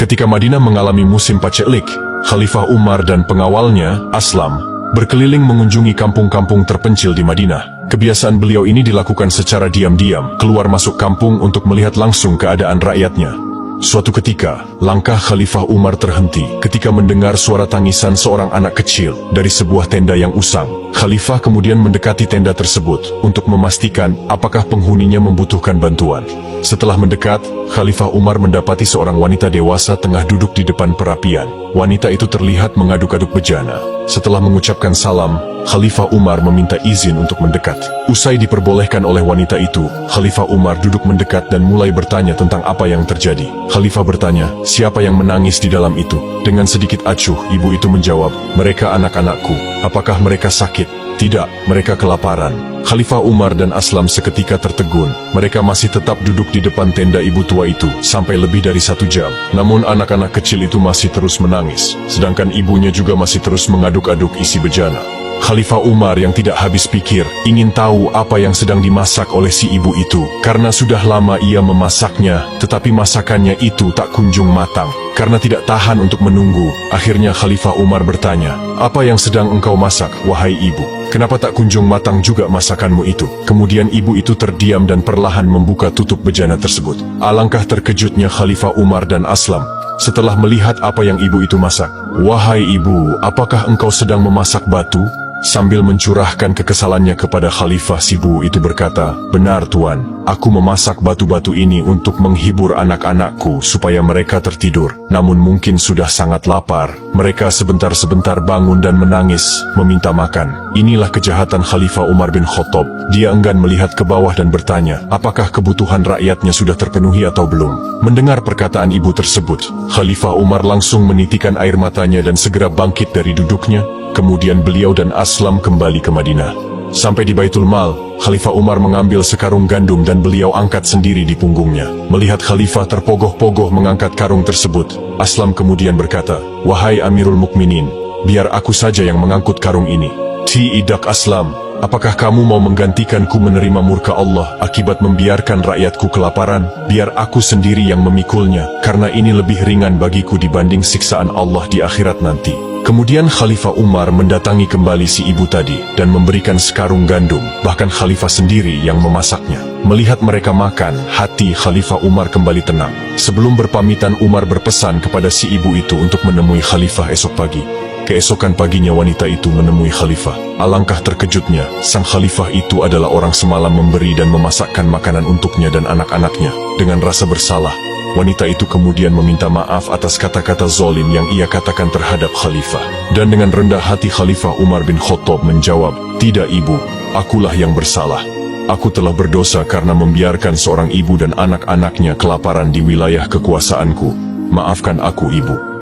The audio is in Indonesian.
Ketika Madinah mengalami musim paceklik, Khalifah Umar dan pengawalnya, Aslam, berkeliling mengunjungi kampung-kampung terpencil di Madinah. Kebiasaan beliau ini dilakukan secara diam-diam, keluar masuk kampung untuk melihat langsung keadaan rakyatnya. Suatu ketika, langkah Khalifah Umar terhenti ketika mendengar suara tangisan seorang anak kecil dari sebuah tenda yang usang. Khalifah kemudian mendekati tenda tersebut untuk memastikan apakah penghuninya membutuhkan bantuan. Setelah mendekat, Khalifah Umar mendapati seorang wanita dewasa tengah duduk di depan perapian. Wanita itu terlihat mengaduk-aduk bejana. Setelah mengucapkan salam, Khalifah Umar meminta izin untuk mendekat. Usai diperbolehkan oleh wanita itu, Khalifah Umar duduk mendekat dan mulai bertanya tentang apa yang terjadi. Khalifah bertanya, siapa yang menangis di dalam itu? Dengan sedikit acuh, ibu itu menjawab, mereka anak-anakku. Apakah mereka sakit? Tidak, mereka kelaparan. Khalifah Umar dan Aslam seketika tertegun. Mereka masih tetap duduk di depan tenda ibu tua itu sampai lebih dari 1 jam. Namun anak-anak kecil itu masih terus menangis, sedangkan ibunya juga masih terus mengaduk-aduk isi bejana. Khalifah Umar yang tidak habis pikir, ingin tahu apa yang sedang dimasak oleh si ibu itu. Karena sudah lama ia memasaknya, tetapi masakannya itu tak kunjung matang. Karena tidak tahan untuk menunggu, akhirnya Khalifah Umar bertanya, apa yang sedang engkau masak, wahai ibu? Kenapa tak kunjung matang juga masakanmu itu? Kemudian ibu itu terdiam dan perlahan membuka tutup bejana tersebut. Alangkah terkejutnya Khalifah Umar dan Aslam setelah melihat apa yang ibu itu masak. Wahai ibu, apakah engkau sedang memasak batu? Sambil mencurahkan kekesalannya kepada Khalifah, si ibu itu berkata, benar tuan, aku memasak batu-batu ini untuk menghibur anak-anakku supaya mereka tertidur. Namun mungkin sudah sangat lapar. Mereka sebentar-sebentar bangun dan menangis, meminta makan. Inilah kejahatan Khalifah Umar bin Khattab. Dia enggan melihat ke bawah dan bertanya, apakah kebutuhan rakyatnya sudah terpenuhi atau belum? Mendengar perkataan ibu tersebut, Khalifah Umar langsung menitikan air matanya dan segera bangkit dari duduknya. Kemudian beliau dan Aslam kembali ke Madinah. Sampai di Baitul Mal, Khalifah Umar mengambil sekarung gandum dan beliau angkat sendiri di punggungnya. Melihat Khalifah terpogoh-pogoh mengangkat karung tersebut, Aslam kemudian berkata, wahai Amirul Mukminin, biar aku saja yang mengangkut karung ini. Tidak Aslam, apakah kamu mau menggantikanku menerima murka Allah akibat membiarkan rakyatku kelaparan? Biar aku sendiri yang memikulnya, karena ini lebih ringan bagiku dibanding siksaan Allah di akhirat nanti. Kemudian Khalifah Umar mendatangi kembali si ibu tadi dan memberikan sekarung gandum, bahkan Khalifah sendiri yang memasaknya. Melihat mereka makan, hati Khalifah Umar kembali tenang. Sebelum berpamitan, Umar berpesan kepada si ibu itu untuk menemui Khalifah esok pagi. Keesokan paginya wanita itu menemui Khalifah. Alangkah terkejutnya, sang Khalifah itu adalah orang semalam memberi dan memasakkan makanan untuknya dan anak-anaknya. Dengan rasa bersalah, wanita itu kemudian meminta maaf atas kata-kata zalim yang ia katakan terhadap Khalifah. Dan dengan rendah hati Khalifah Umar bin Khattab menjawab, tidak ibu, akulah yang bersalah. Aku telah berdosa karena membiarkan seorang ibu dan anak-anaknya kelaparan di wilayah kekuasaanku. Maafkan aku ibu.